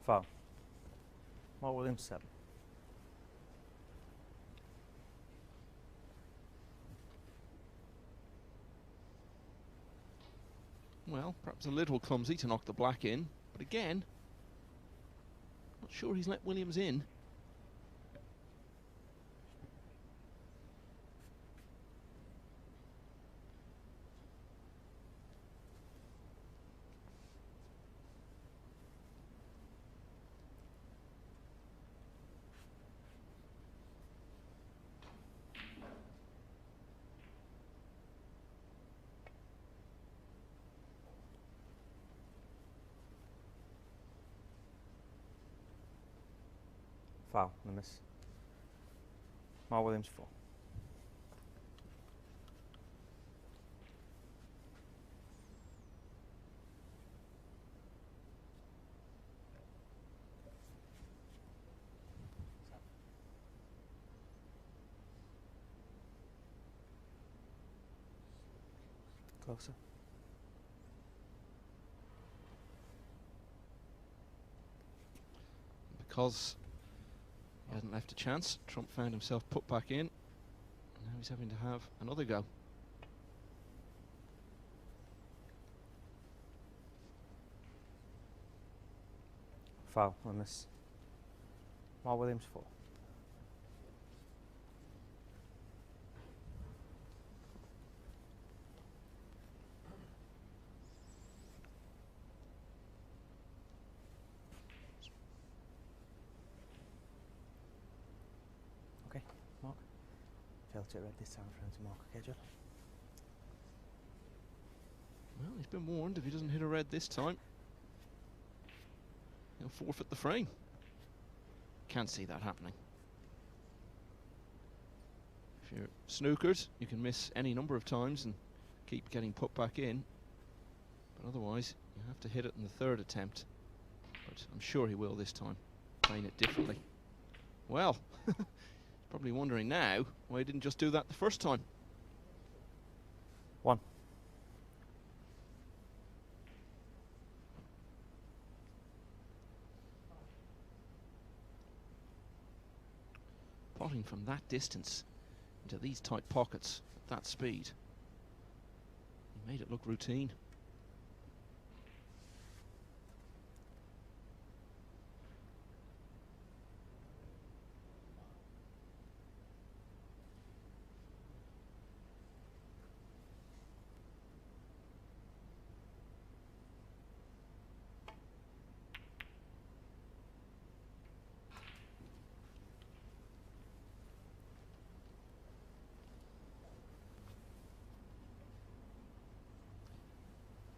Foul. Mark Williams, 7. Well, perhaps a little clumsy to knock the black in, but again, not sure he's let Williams in. Foul, and a miss. Mark Williams, 4. Closer. Because he hadn't left a chance, Trump found himself put back in, and now he's having to have another go. Foul, and a miss. Mark Williams, 4. Okay, Mark. Failed to red this time for him to mark. Okay, Judd. Well, he's been warned if he doesn't hit a red this time, he'll forfeit the frame. Can't see that happening. If you're snookered, you can miss any number of times and keep getting put back in. But otherwise, you have to hit it in the third attempt. But I'm sure he will this time, playing it differently. Well, probably wondering now why he didn't just do that the first time. 1. Potting from that distance into these tight pockets at that speed, he made it look routine.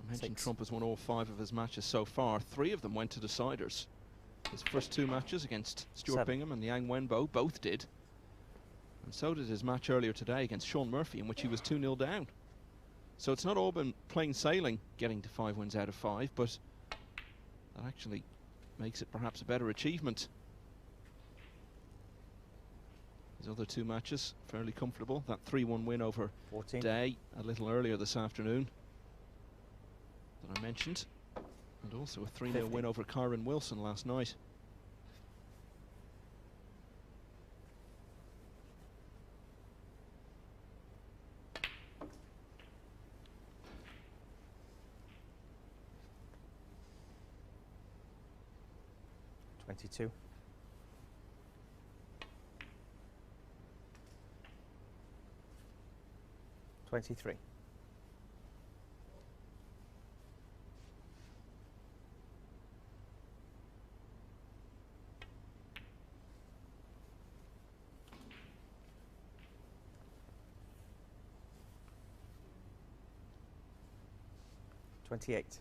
I mentioned Trump has won all 5 of his matches so far. 3 of them went to deciders. His first 2 matches against Stuart 7. Bingham and Yang Wenbo both did. And so did his match earlier today against Sean Murphy, in which he was 2-0 down. So it's not all been plain sailing getting to 5 wins out of 5, but that actually makes it perhaps a better achievement. His other 2 matches fairly comfortable. That 3-1 win over 14. Day a little earlier this afternoon that I mentioned, and also a 3-0 win over Kyron Wilson last night. $22. 23. 28.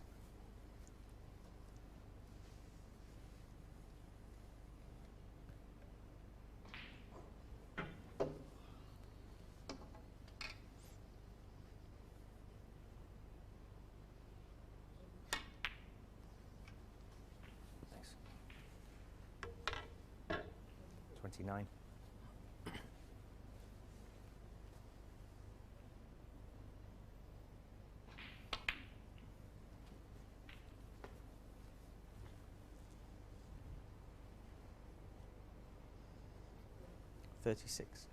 29. 36.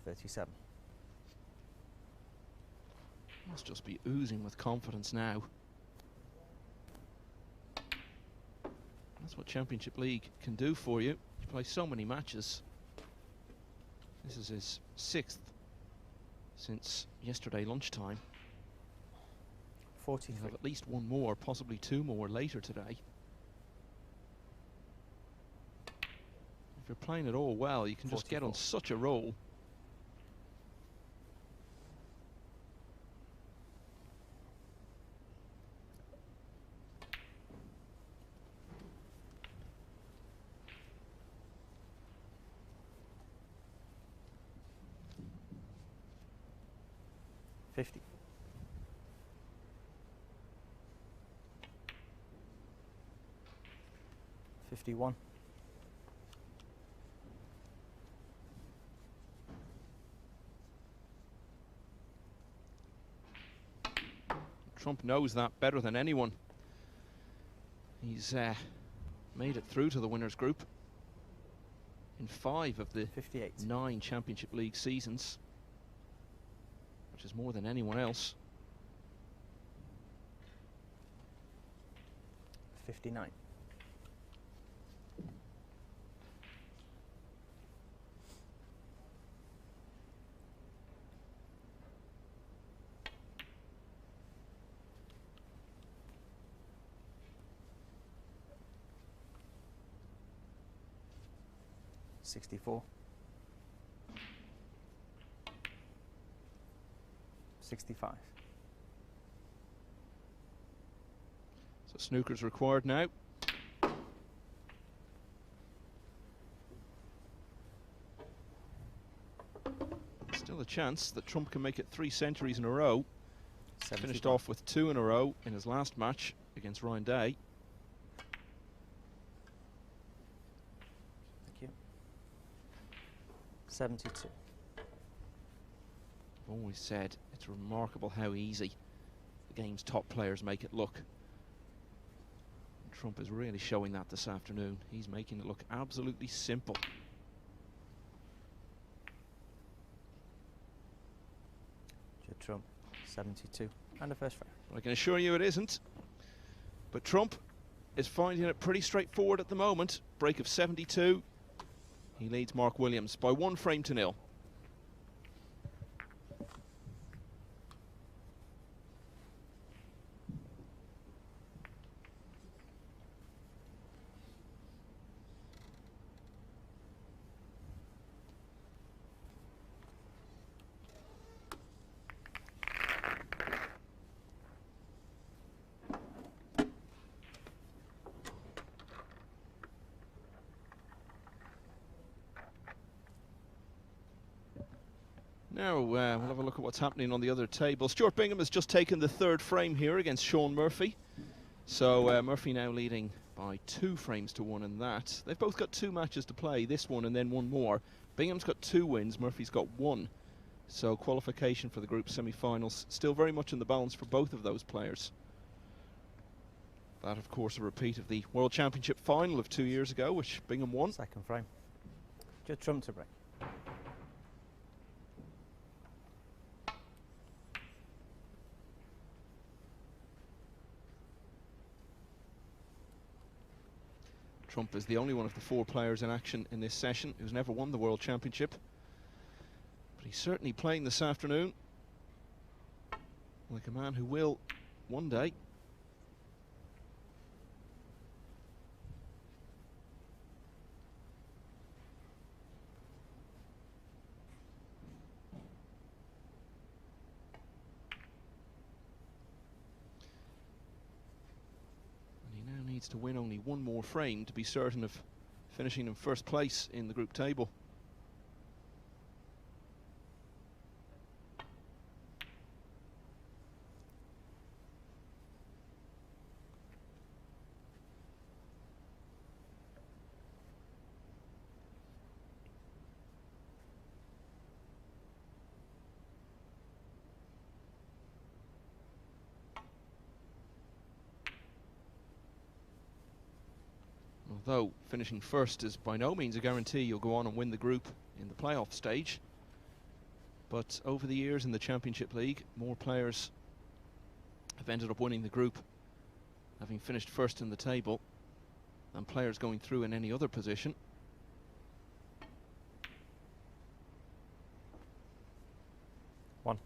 37. Must just be oozing with confidence now. That's what Championship League can do for you. You play so many matches. This is his 6th since yesterday lunchtime. 43. He'll have at least one more, possibly two more later today. If you're playing it all well, you can just get on 44. such a roll. $50. 51. Trump knows that better than anyone. He's made it through to the winners group in 5 of the 58. 9 Championship League seasons, which is more than anyone else. 59. 64. 65. So snooker's required now. Still a chance that Trump can make it 3 centuries in a row. 75. Finished off with 2 in a row in his last match against Ryan Day. Thank you. 72. I've always said it's remarkable how easy the game's top players make it look. And Trump is really showing that this afternoon. He's making it look absolutely simple. Judd Trump, 72. And the first frame. I can assure you it isn't. But Trump is finding it pretty straightforward at the moment. Break of 72. He leads Mark Williams by 1 frame to 0. Now we'll have a look at what's happening on the other table. Stuart Bingham has just taken the 3rd frame here against Sean Murphy. So Murphy now leading by 2 frames to 1 in that. They've both got 2 matches to play, this one and then one more. Bingham's got 2 wins, Murphy's got 1. So qualification for the group semi-finals still very much in the balance for both of those players. That, of course, a repeat of the World Championship final of 2 years ago, which Bingham won. 2nd frame. Judd Trump to break. Trump is the only one of the 4 players in action in this session who's never won the World Championship. But he's certainly playing this afternoon like a man who will one day. Needs to win only 1 more frame to be certain of finishing in 1st place in the group table. Although finishing first is by no means a guarantee you'll go on and win the group in the playoff stage. But over the years in the Championship League, more players have ended up winning the group, having finished first in the table, than players going through in any other position. One.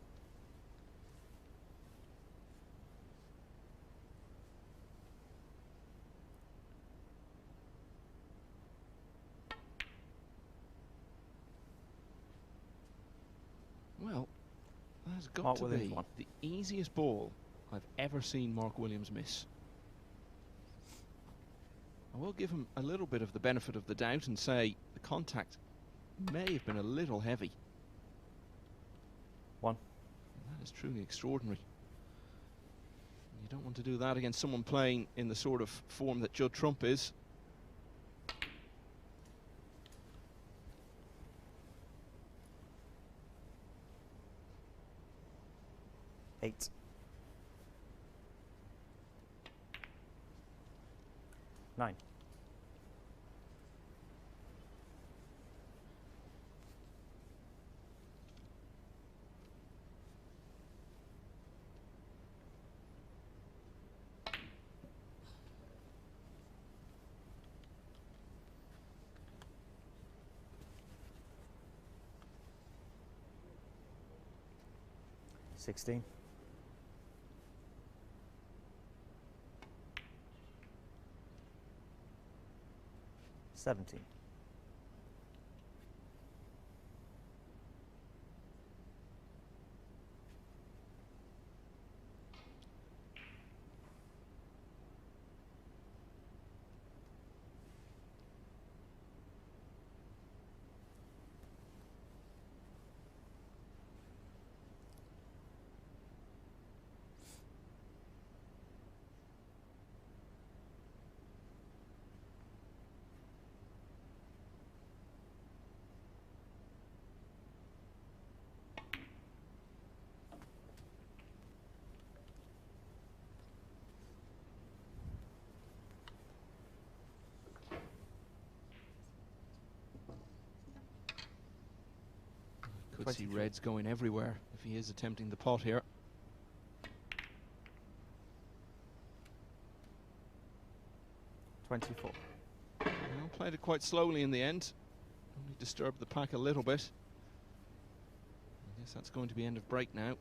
Well, that has got Mark to Williams be one. the easiest ball I've ever seen Mark Williams miss. I will give him a little bit of the benefit of the doubt and say the contact may have been a little heavy. One. That is truly extraordinary. You don't want to do that against someone playing in the sort of form that Judd Trump is. 8. 9. 16. 17. Could see 23. reds going everywhere if he is attempting the pot here. 24. Well, played it quite slowly in the end. Only disturbed the pack a little bit. I guess that's going to be end of break now.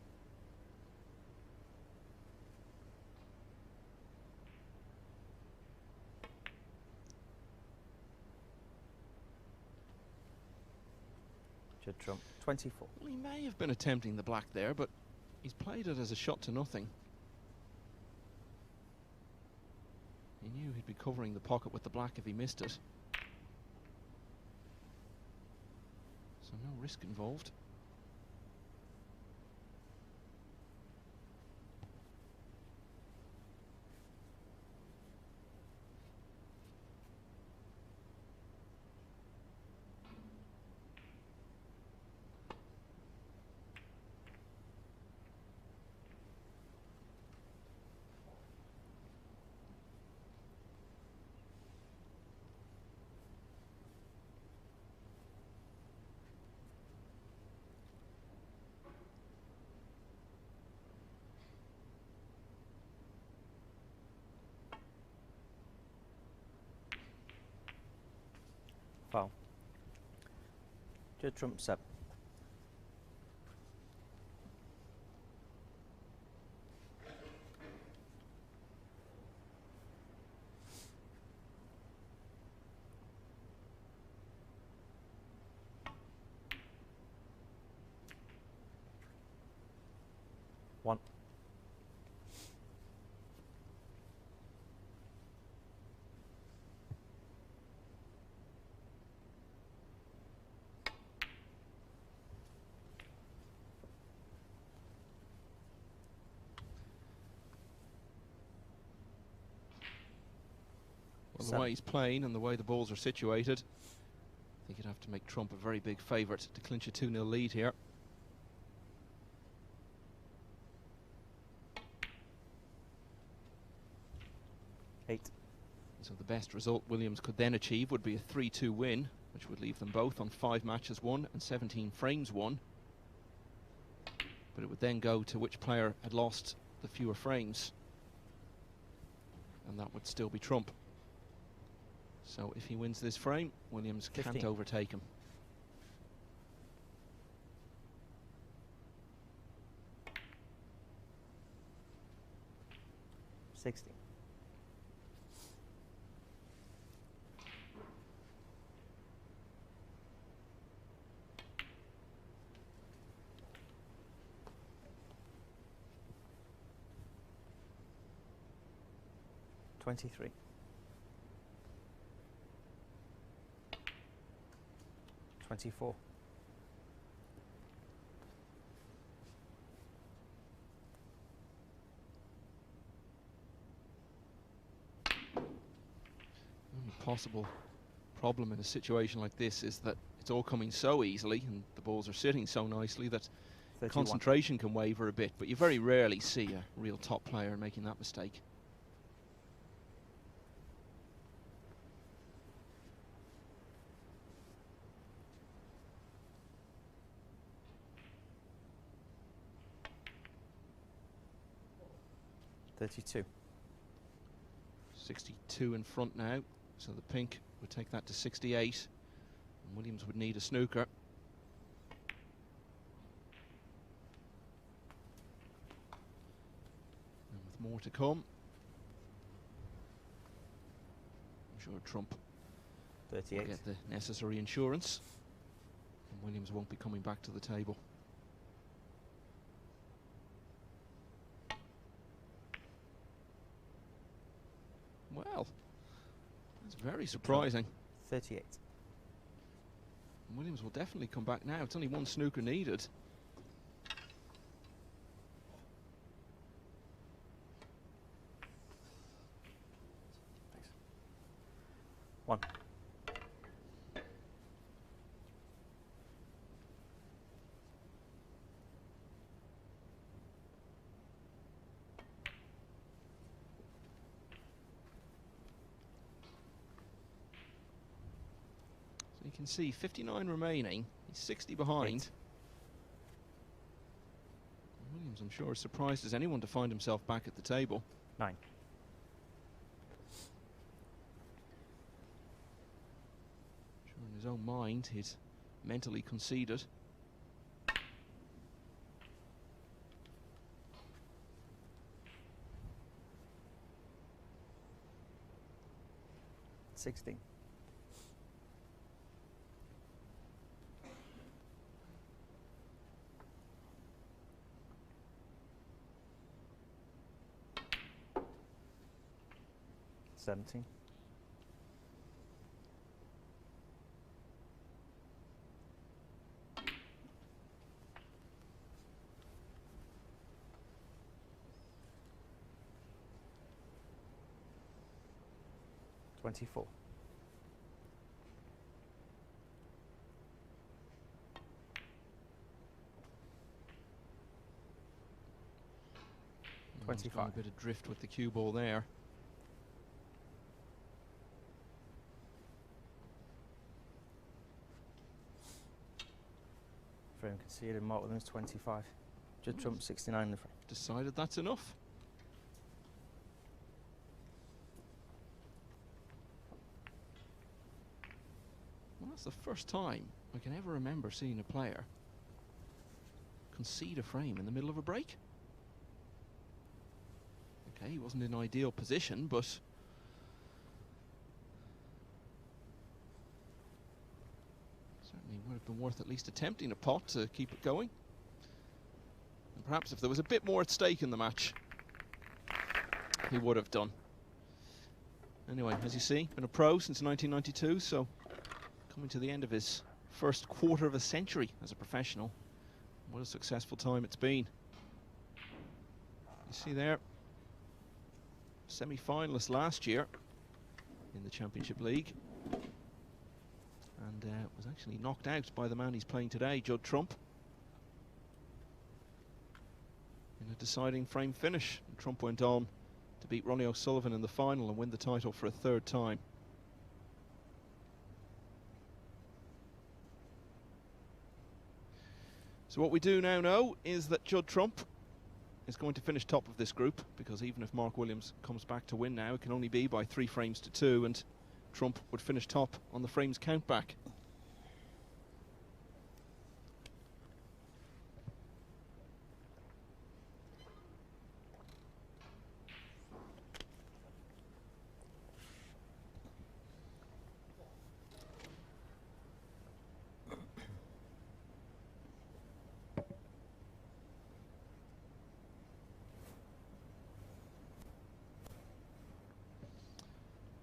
Judd Trump, 24. Well, he may have been attempting the black there, but he's played it as a shot to nothing. He knew he'd be covering the pocket with the black if he missed it. So no risk involved. Foul. Judd Trump, 7. One. Well, the way he's playing and the way the balls are situated, I think you'd have to make Trump a very big favourite to clinch a 2-0 lead here. Eight. So the best result Williams could then achieve would be a 3-2 win, which would leave them both on 5 matches won and 17 frames won. But it would then go to which player had lost the fewer frames, and that would still be Trump. So if he wins this frame, Williams 15. can't overtake him. $60. $23. $24. Only possible problem in a situation like this is that it's all coming so easily and the balls are sitting so nicely that 31. concentration can waver a bit, but you very rarely see a real top player making that mistake. $32. 62 in front now, so the pink would take that to 68, and Williams would need a snooker. And with more to come, I'm sure Trump will 38. get the necessary insurance, and Williams won't be coming back to the table. Well, that's very surprising. 38. Williams will definitely come back now. It's only one snooker needed. Thanks. 1. So you can see 59 remaining. He's 60 behind. 8. Williams, I'm sure, is surprised as anyone to find himself back at the table. 9. Sure, in his own mind, he'd mentally conceded. $16. $17. $24. He's got 25. a bit of drift with the cue ball there. Frame conceded. Mark Williams 25. Judd Trump 69 in the frame. Decided that's enough. Well, that's the first time I can ever remember seeing a player concede a frame in the middle of a break. Okay, he wasn't in ideal position, but certainly would have been worth at least attempting a pot to keep it going. And perhaps if there was a bit more at stake in the match, he would have done. Anyway, as you see, been a pro since 1992, so coming to the end of his first quarter of a century as a professional. What a successful time it's been. You see there, semi-finalist last year in the Championship League, and was actually knocked out by the man he's playing today, Judd Trump, in a deciding frame finish. And Trump went on to beat Ronnie O'Sullivan in the final and win the title for a third time. So what we do now know is that Judd Trump is going to finish top of this group, because even if Mark Williams comes back to win now, it can only be by 3 frames to 2, and Trump would finish top on the frames count back.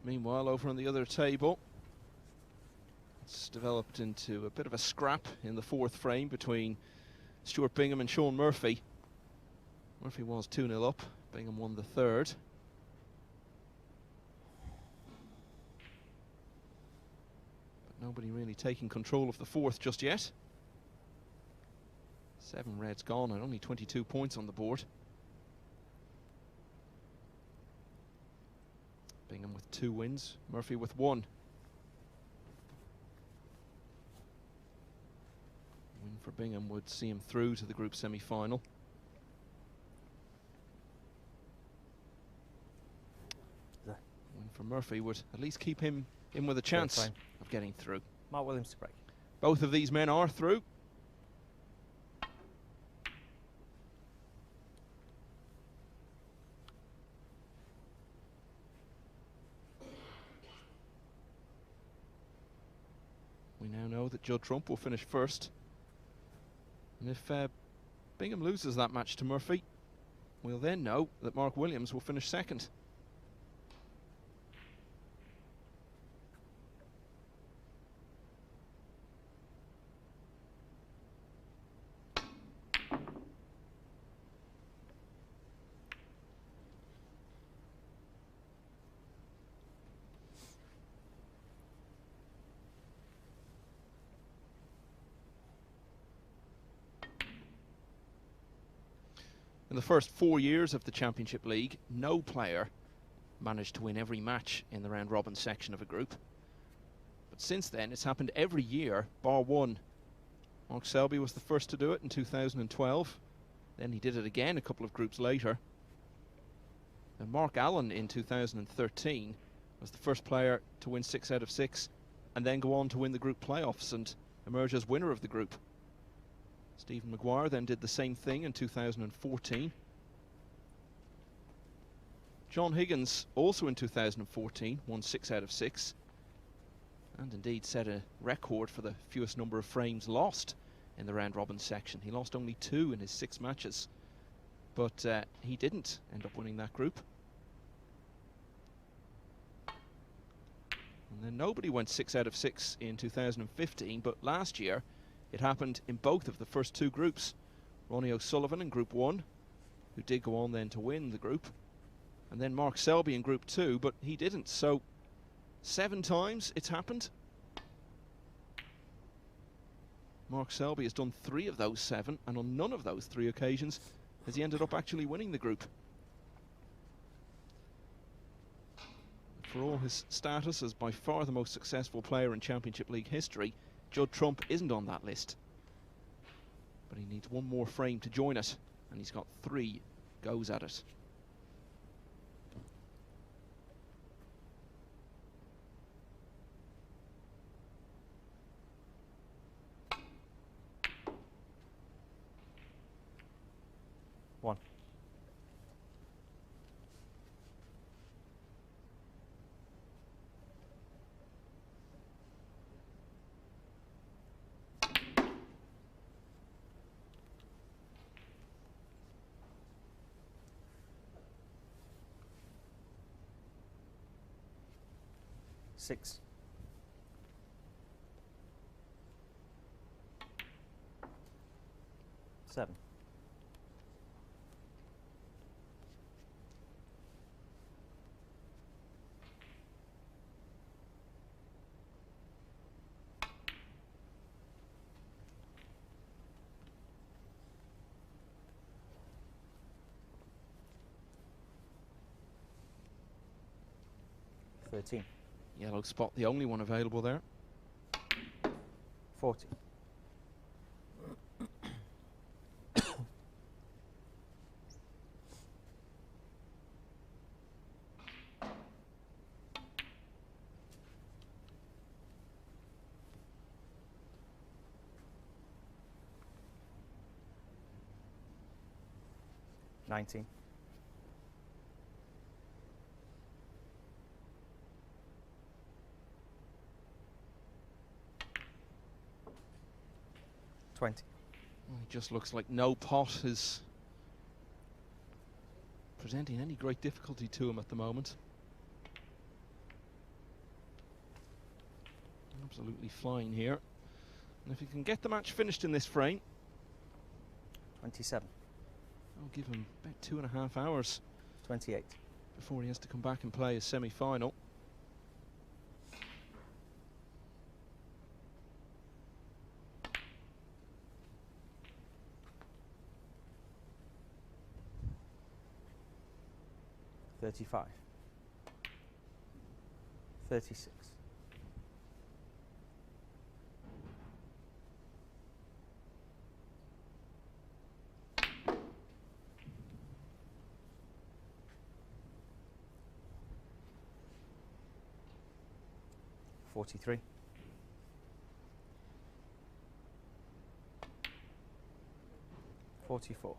Meanwhile, over on the other table, it's developed into a bit of a scrap in the 4th frame between Stuart Bingham and Sean Murphy. Murphy was 2-0 up, Bingham won the 3rd. But nobody really taking control of the 4th just yet. 7 reds gone and only 22 points on the board. Bingham with 2 wins, Murphy with 1. Win for Bingham would see him through to the group semi-final. Win for Murphy would at least keep him in with a chance of getting through. Mark Williams to break. Both of these men are through. We now know that Judd Trump will finish first. And if Bingham loses that match to Murphy, we'll then know that Mark Williams will finish second. In the first 4 years of the Championship League, no player managed to win every match in the round robin section of a group. But since then, it's happened every year, bar one. Mark Selby was the first to do it in 2012. Then he did it again a couple of groups later. And Mark Allen in 2013 was the first player to win 6 out of 6 and then go on to win the group playoffs and emerge as winner of the group. Stephen Maguire then did the same thing in 2014. John Higgins also in 2014 won 6 out of 6 and indeed set a record for the fewest number of frames lost in the round robin section. He lost only 2 in his 6 matches, but he didn't end up winning that group. And then nobody went 6 out of 6 in 2015, but last year it happened in both of the first 2 groups. Ronnie O'Sullivan in Group 1, who did go on then to win the group, and then Mark Selby in Group 2, but he didn't. So 7 times it's happened. Mark Selby has done 3 of those 7, and on none of those 3 occasions has he ended up actually winning the group. For all his status as by far the most successful player in Championship League history, Judd Trump isn't on that list. But he needs 1 more frame to join it, and he's got 3 goes at it. One. Six. Seven. 13. Yellow spot, the only one available there. 40. $19. 20. Well, it just looks like no pot is presenting any great difficulty to him at the moment. Absolutely flying here. And if he can get the match finished in this frame, 27. I'll give him about 2.5 hours 28. before he has to come back and play his semi-final. $35. 36. $43. 44.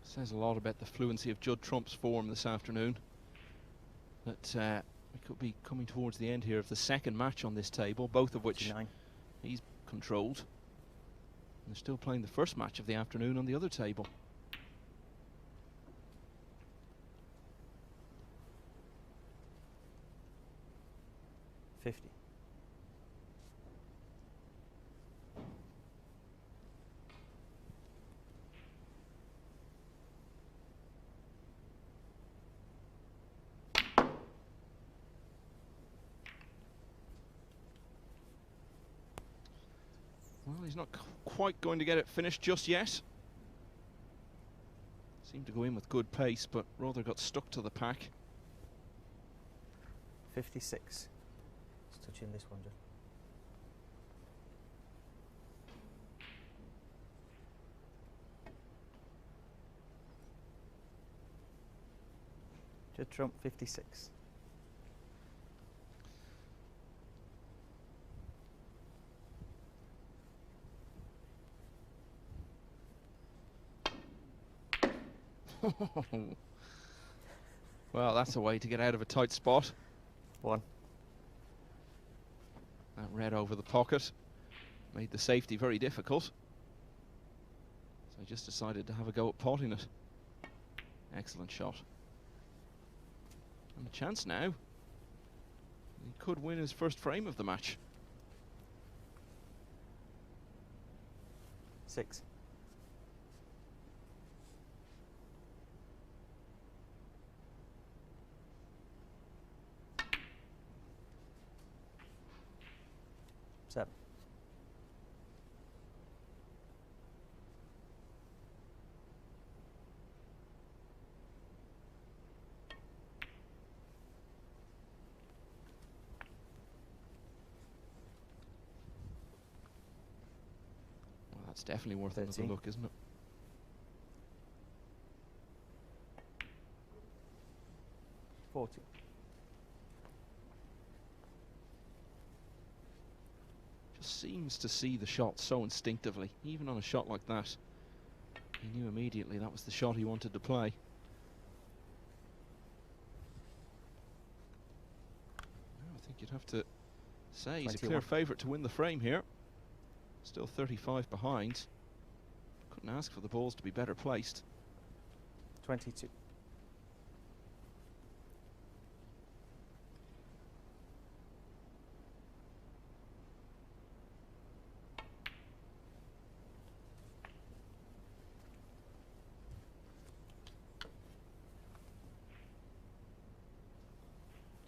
Says a lot about the fluency of Judd Trump's form this afternoon. That we could be coming towards the end here of the second match on this table, both of which 49. he's controlled. And they're still playing the first match of the afternoon on the other table. $50. Well, he's not quite going to get it finished just yet. Seemed to go in with good pace, but rather got stuck to the pack. 56. Let's touch in this one, Judd. Judd Trump, 56. Well, that's a way to get out of a tight spot. 1. That red over the pocket made the safety very difficult. So I just decided to have a go at potting it. Excellent shot. And a chance now. He could win his first frame of the match. 6. 7. 'That's definitely worth another 13. look, isn't it? $40. Just seems to see the shot so instinctively. Even on a shot like that, he knew immediately that was the shot he wanted to play. I think you'd have to say he's a clear 21. favourite to win the frame here. Still 35 behind. Couldn't ask for the balls to be better placed. 22.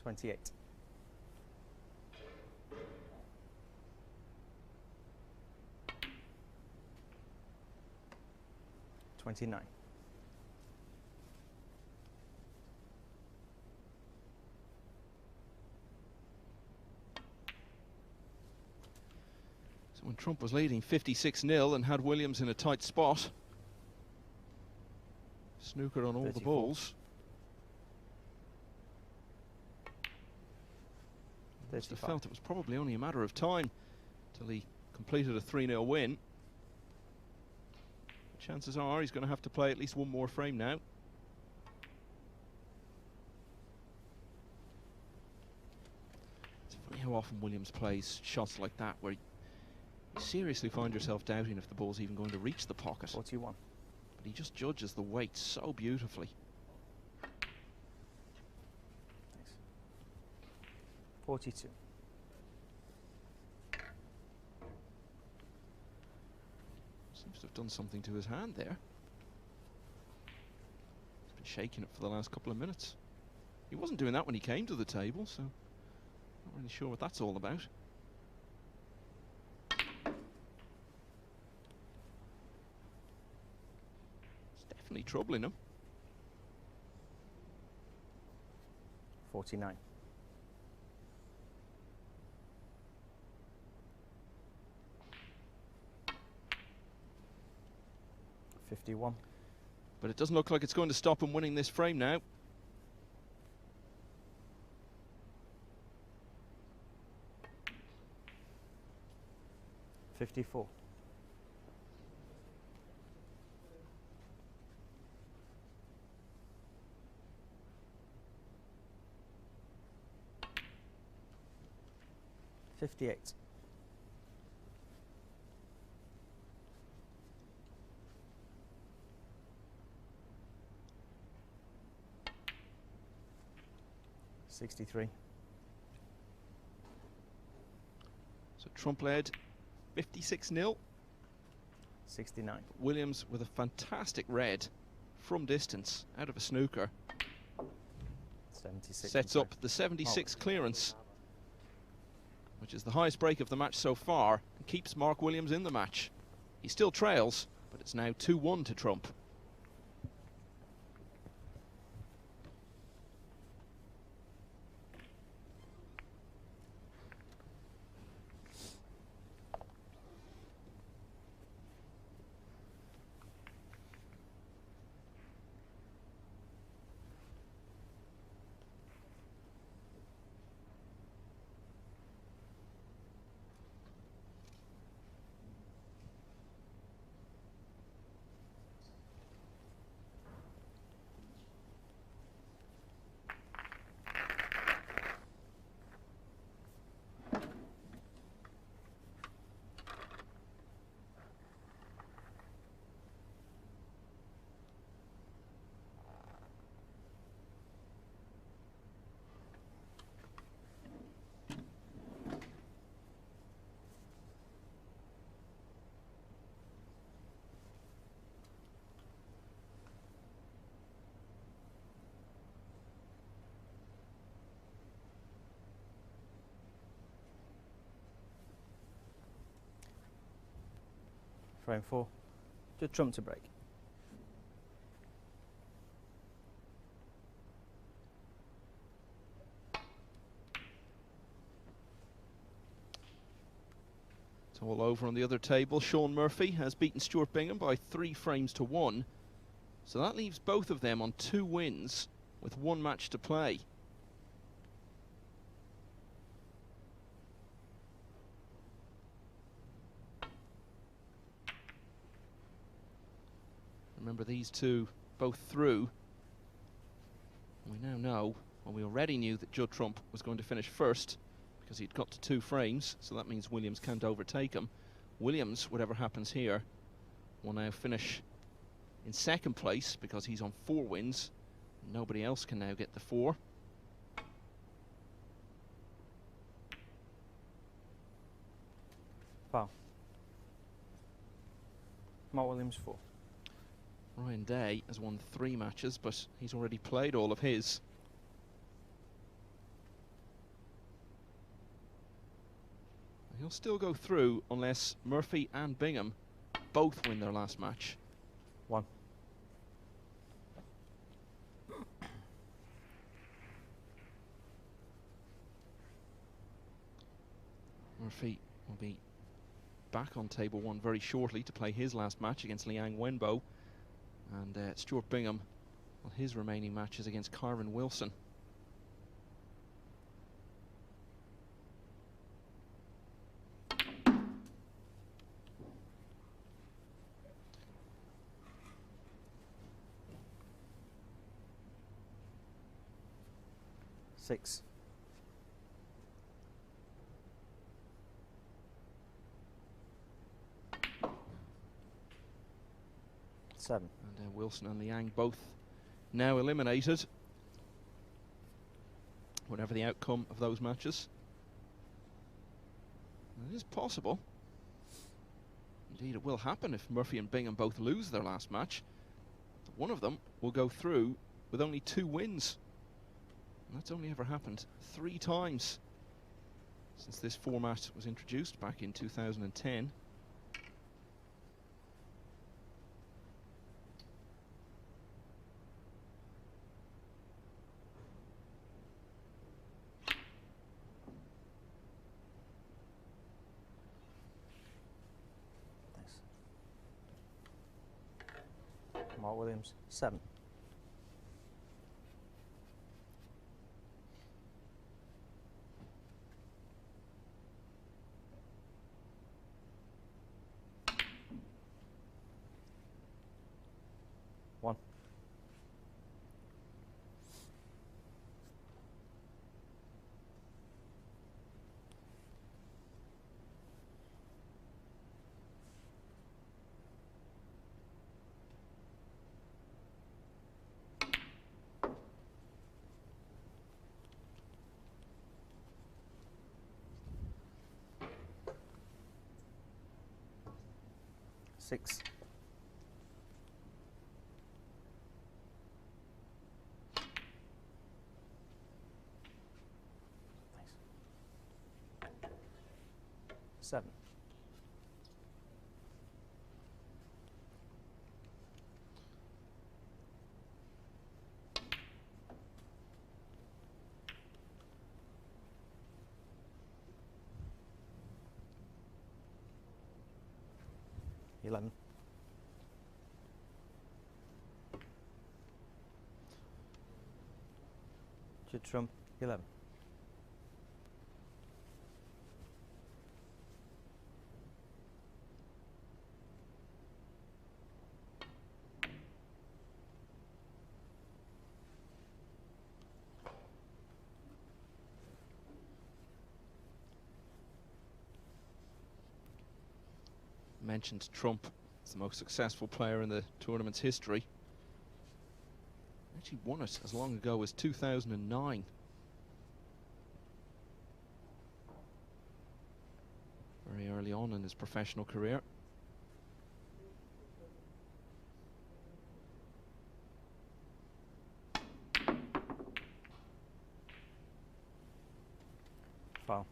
$28. 29. So when Trump was leading 56-0 and had Williams in a tight spot, snookered on all 34. the balls. Must have 35. felt it was probably only a matter of time till he completed a 3-0 win. Chances are he's going to have to play at least one more frame now. It's funny how often Williams plays shots like that where you seriously find yourself doubting if the ball's even going to reach the pocket. 41. But he just judges the weight so beautifully. Thanks. 42. Seems to have done something to his hand there. He's been shaking it for the last couple of minutes. He wasn't doing that when he came to the table, so not really sure what that's all about. It's definitely troubling him. 49. $51. But it doesn't look like it's going to stop him winning this frame now. $54. $58. $63. So Trump led 56-0. 69. Williams with a fantastic red from distance out of a snooker 76. sets up the 76 clearance, which is the highest break of the match so far, and keeps Mark Williams in the match. He still trails, but it's now 2-1 to Trump. Frame 4. Just Trump to break. It's all over on the other table. Sean Murphy has beaten Stuart Bingham by 3 frames to 1. So that leaves both of them on 2 wins with 1 match to play. Remember, these two both through. We now know, well, we already knew that Judd Trump was going to finish first because he'd got to 2 frames, so that means Williams can't overtake him. Williams, whatever happens here, will now finish in second place because he's on 4 wins. Nobody else can now get the 4. Foul. Mark Williams 4. Ryan Day has won 3 matches, but he's already played all of his. He'll still go through unless Murphy and Bingham both win their last match. 1. Murphy will be back on table one very shortly to play his last match against Liang Wenbo. And Stuart Bingham, well, his remaining matches against Kyron Wilson. Six. Seven. And Wilson and Liang both now eliminated, whatever the outcome of those matches. And it is possible, indeed it will happen, if Murphy and Bingham both lose their last match, that one of them will go through with only 2 wins. And that's only ever happened 3 times since this format was introduced back in 2010. Mark Williams, 7. One. Six. Nice. 7. Eleven. Judd Trump, 11. Mentioned Trump as the most successful player in the tournament's history. Actually won it as long ago as 2009. Very early on in his professional career. Foul.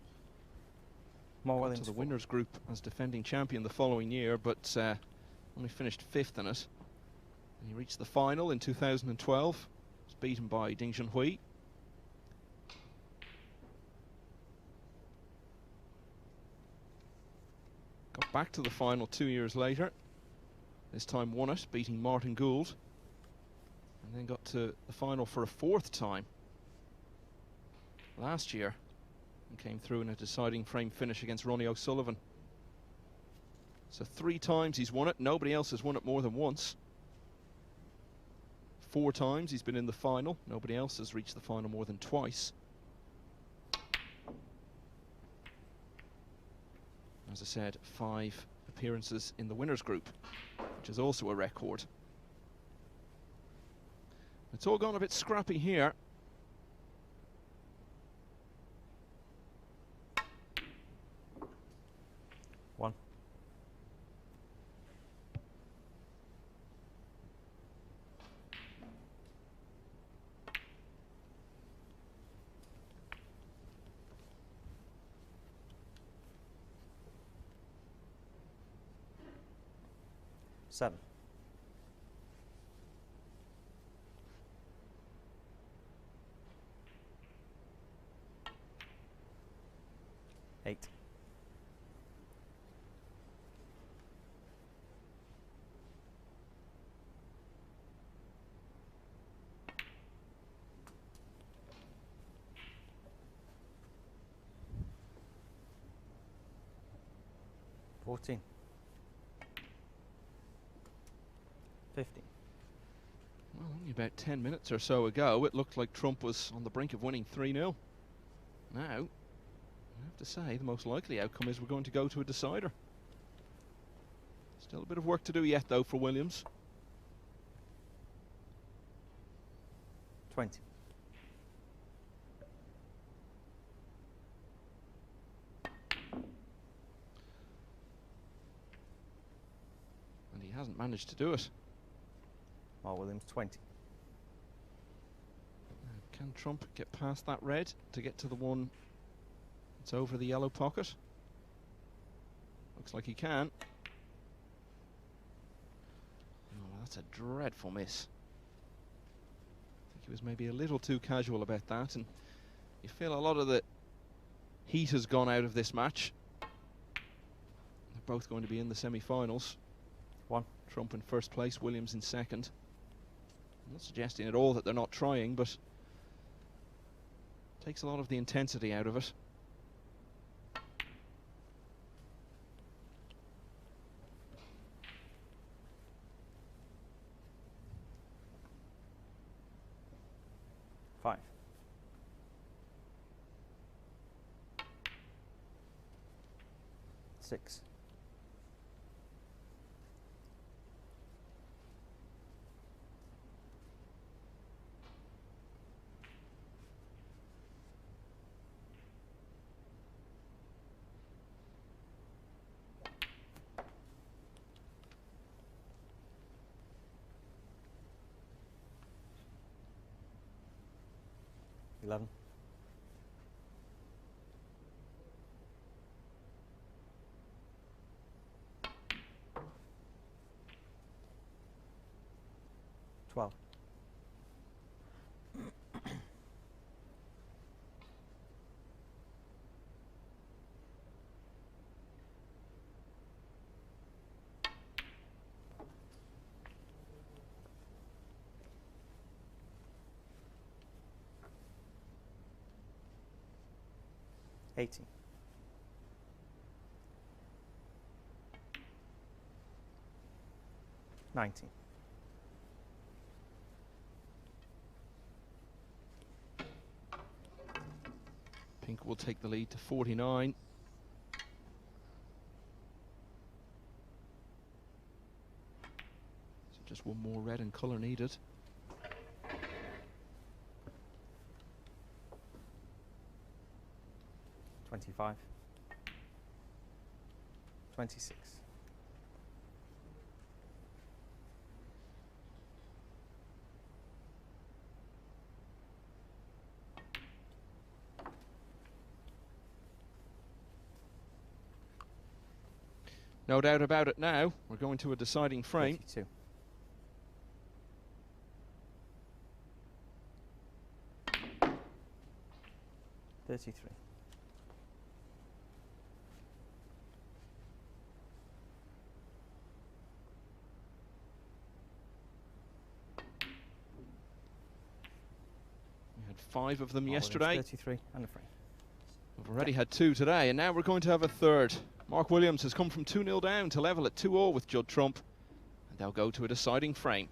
More Got Williams to the 4. winners group as defending champion the following year, but only finished 5th in it. And he reached the final in 2012. Was beaten by Ding Junhui. Got back to the final 2 years later. This time won it, beating Martin Gould. And then got to the final for a 4th time last year. And came through in a deciding frame finish against Ronnie O'Sullivan. So 3 times he's won it. Nobody else has won it more than once. 4 times he's been in the final. Nobody else has reached the final more than twice. As I said, 5 appearances in the winners group, which is also a record. It's all gone a bit scrappy here. One. Seven. Eight. 14. 15. Well, only about 10 minutes or so ago, it looked like Trump was on the brink of winning 3-0. Now, I have to say, the most likely outcome is we're going to go to a decider. Still a bit of work to do yet, though, for Williams. 20. And he hasn't managed to do it. Mark Williams, 20. Can Trump get past that red to get to the one that's over the yellow pocket? Looks like he can. Oh, that's a dreadful miss. I think he was maybe a little too casual about that, and you feel a lot of the heat has gone out of this match. They're both going to be in the semi-finals. 1. Trump in first place, Williams in second. I'm not suggesting at all that they're not trying, but takes a lot of the intensity out of it. Five. 6. 11. 12. 18. 19. 'Pink will take the lead to 49. So just one more red and colour needed. 25. 26. No doubt about it now. We're going to a deciding frame. 32. 33. 5 of them Mark yesterday. Williams, 33 and a free. We've already had 2 today, and now we're going to have a third. Mark Williams has come from 2-0 down to level at 2-all with Judd Trump, and they'll go to a deciding frame.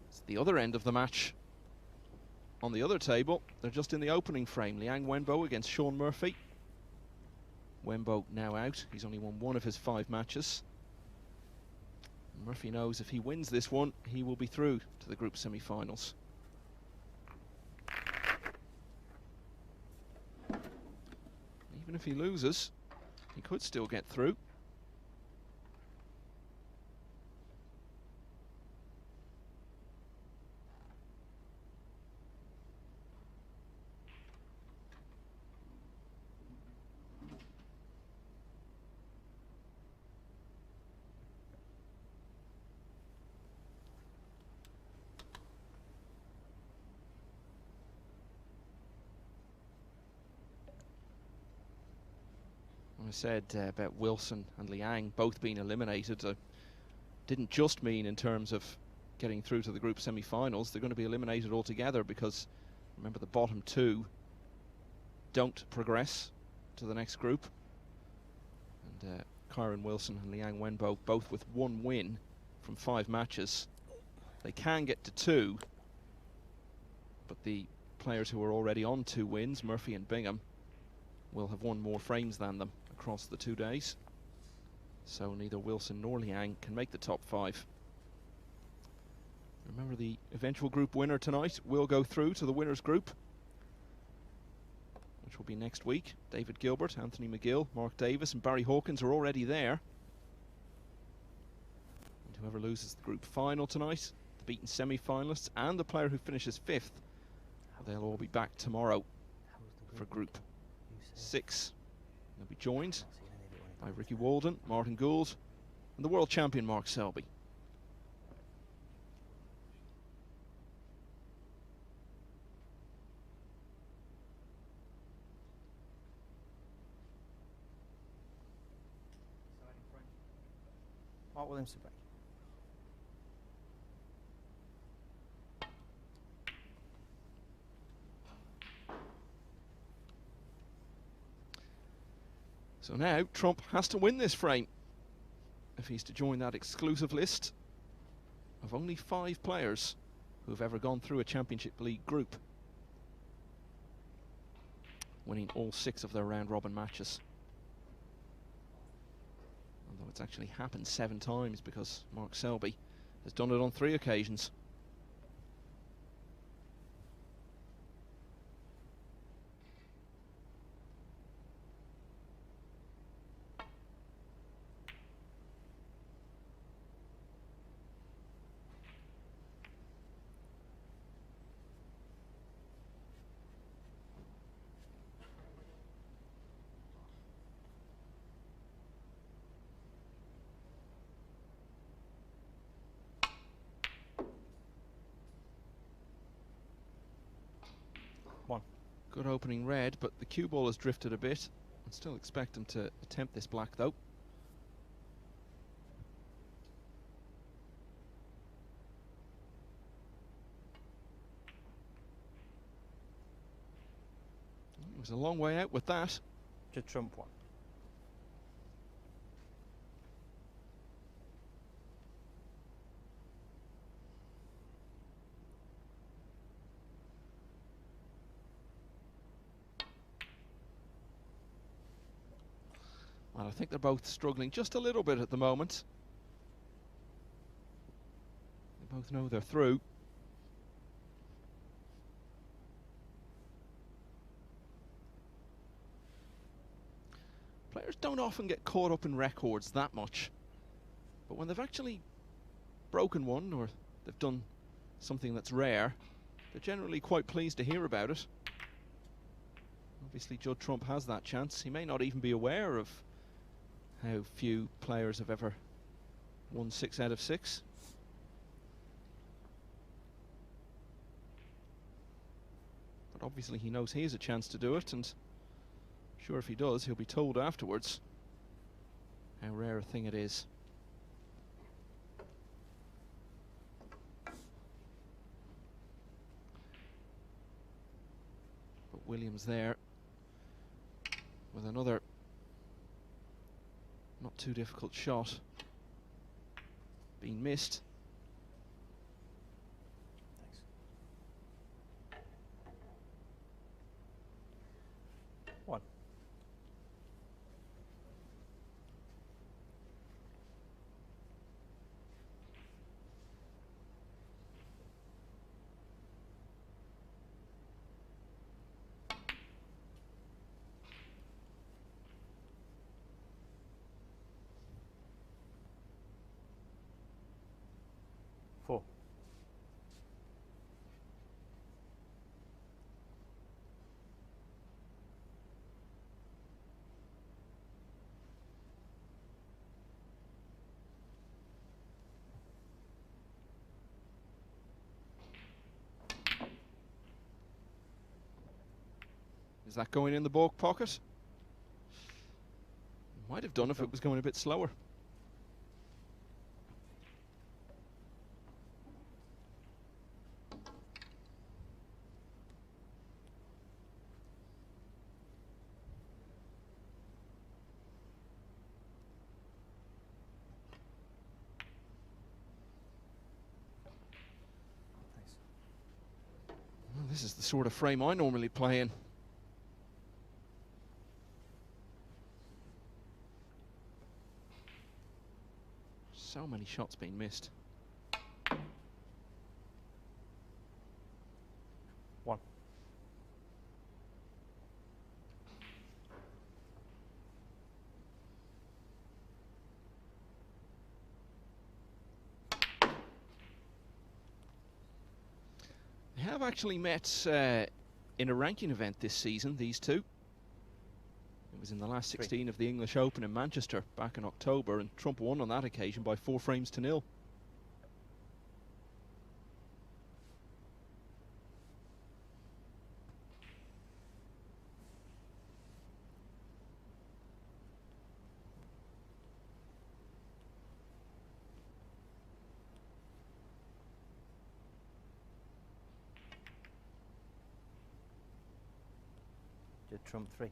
It's the other end of the match. On the other table, they're just in the opening frame. Liang Wenbo against Sean Murphy. Wenbo now out. He's only won 1 of his 5 matches. Murphy knows if he wins this one, he will be through to the group semi-finals. Even if he loses, he could still get through. I said about Wilson and Liang both being eliminated, didn't just mean in terms of getting through to the group semi-finals. They're going to be eliminated altogether because Remember, the bottom two don't progress to the next group. And Kyron Wilson and Liang Wenbo both with 1 win from 5 matches. They can get to 2, but the players who are already on 2 wins, Murphy and Bingham, will have won more frames than them across the 2 days. So neither Wilson nor Liang can make the top 5. Remember, the eventual group winner tonight will go through to the winners group, which will be next week. David Gilbert, Anthony McGill, Mark Davis and Barry Hawkins are already there. And whoever loses the group final tonight, the beaten semi-finalists and the player who finishes 5th, they'll all be back tomorrow for group 6. They'll be joined by Ricky Walden, Martin Gould and the world champion Mark Selby. Mark Williamson back. So now Trump has to win this frame if he's to join that exclusive list of only 5 players who have ever gone through a Championship League group, winning all 6 of their round-robin matches. Although it's actually happened 7 times, because Mark Selby has done it on 3 occasions. Good opening red, but the cue ball has drifted a bit. I still expect him to attempt this black though. It was a long way out with that. To trump 1. Well, I think they're both struggling just a little bit at the moment. They both know they're through. Players don't often get caught up in records that much, but when they've actually broken one or they've done something that's rare, they're generally quite pleased to hear about it. Obviously, Judd Trump has that chance. He may not even be aware of how few players have ever won 6 out of 6. But obviously he knows he has a chance to do it, and I'm sure if he does, he'll be told afterwards how rare a thing it is. But Williams there with another not too difficult shot being missed. Thanks. 1. Is that going in the baulk pocket? Might have done if it was going a bit slower. This is the sort of frame I normally play in. So many shots being missed. 1. They have actually met in a ranking event this season, these two. It was in the last 16 of the English Open in Manchester back in October, and Trump won on that occasion by 4 frames to 0. Judd Trump 3.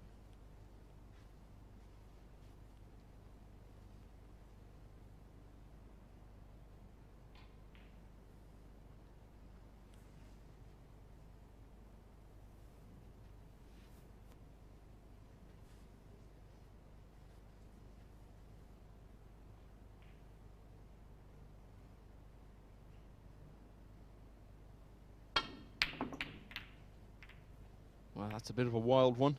Well, that's a bit of a wild one.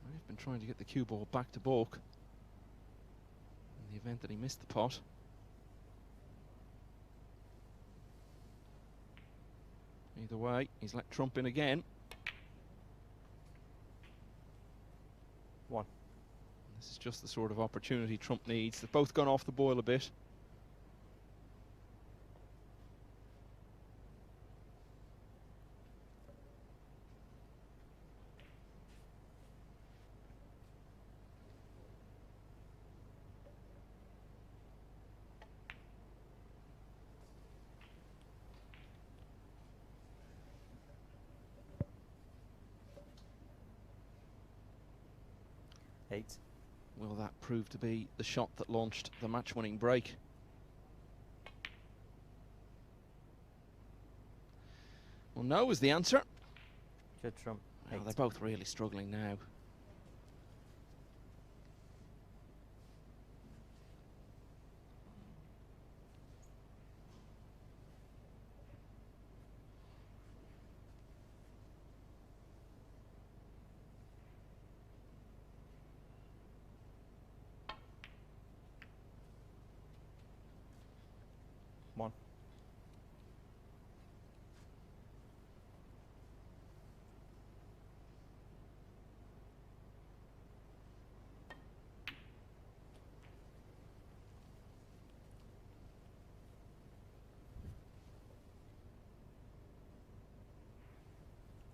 I've been trying to get the cue ball back to Bork in the event that he missed the pot. Either way, he's let Trump in again. 1. This is just the sort of opportunity Trump needs. They've both gone off the boil a bit. Eight. Will that prove to be the shot that launched the match-winning break? Well, no is the answer. Judd Trump 8. Well, they're both really struggling now. One.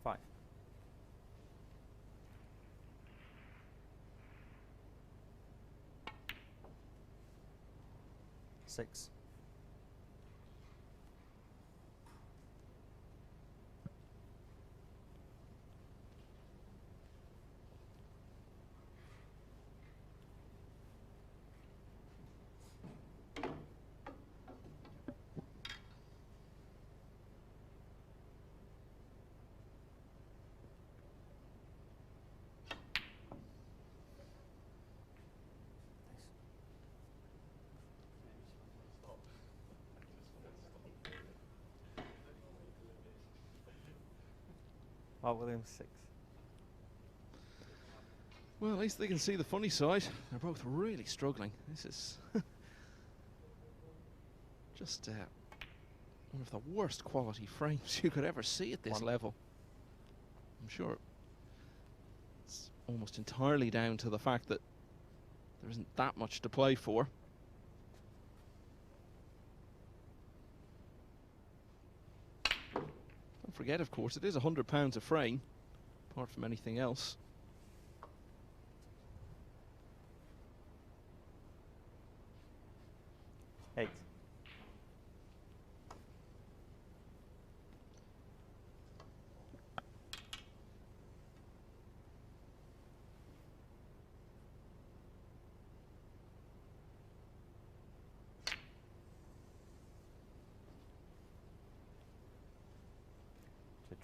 Five. 6. Williams 6. Well, at least they can see the funny side. They're both really struggling. This is just one of the worst quality frames you could ever see at this level. I'm sure it's almost entirely down to the fact that there isn't that much to play for. Don't forget, of course, it is £100 a frame, apart from anything else. Eight.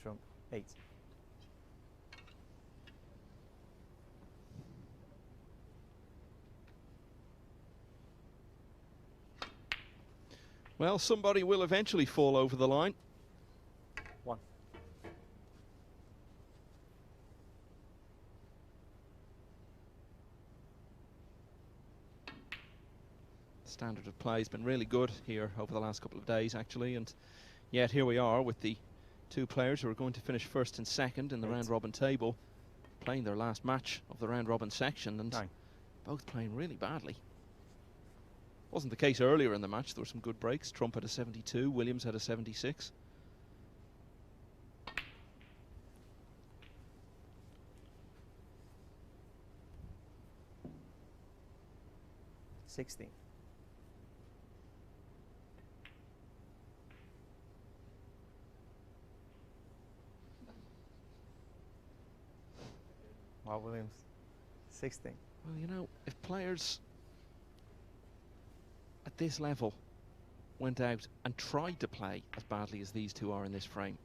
Trump. 8. Well, somebody will eventually fall over the line. 1. Standard of play has been really good here over the last couple of days, actually, and yet here we are with the two players who are going to finish first and second in the 8. round robin table, playing their last match of the round robin section, and 9. both playing really badly. Wasn't the case earlier in the match. There were some good breaks. Trump had a 72, Williams had a 76. 16. Wow, Williams. 16. Well, you know, if players at this level went out and tried to play as badly as these two are in this frame,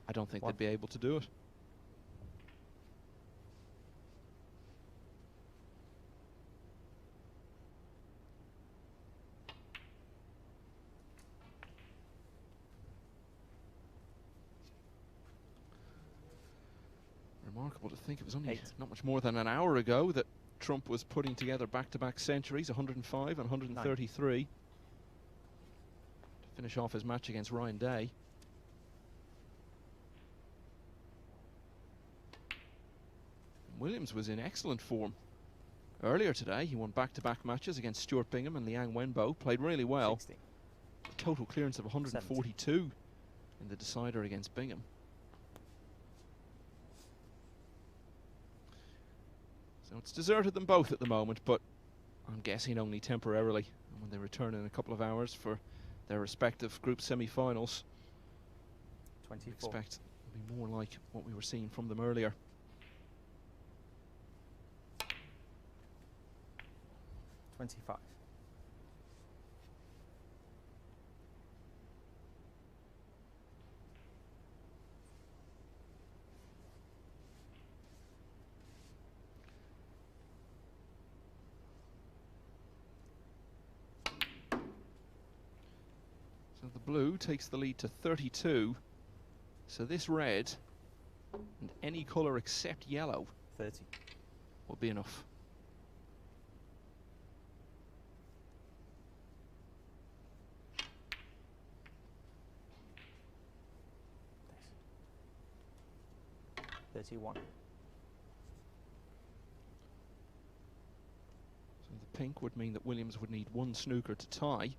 I don't think they'd be able to do it. Remarkable to think it was only 8. not much more than an hour ago that Trump was putting together back-to-back centuries, 105 and 133, 9. to finish off his match against Ryan Day. Williams was in excellent form earlier today. He won back-to-back matches against Stuart Bingham and Liang Wenbo, played really well. 16. A total clearance of 142 70. In the decider against Bingham. So it's deserted them both at the moment, but I'm guessing only temporarily. And when they return in a couple of hours for their respective group semi-finals, 24. expect it'll be more like what we were seeing from them earlier. 25. So the blue takes the lead to 32. So this red and any colour except yellow 30. will be enough. Nice. 31. So the pink would mean that Williams would need one snooker to tie.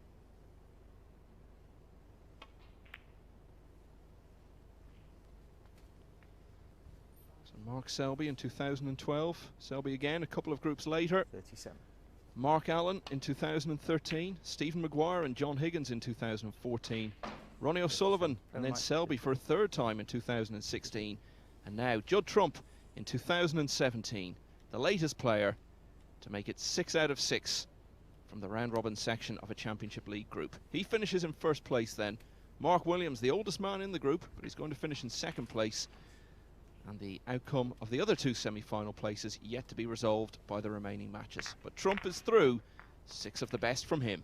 Mark Selby in 2012. Selby again a couple of groups later. 37. Mark Allen in 2013. Stephen Maguire and John Higgins in 2014. Ronnie O'Sullivan and then Selby for a third time in 2016. And now Judd Trump in 2017. The latest player to make it 6 out of 6 from the round robin section of a Championship League group. He finishes in first place then. Mark Williams, the oldest man in the group, but he's going to finish in second place. And the outcome of the other two semi-final places yet to be resolved by the remaining matches. But Trump is through, 6 of the best from him.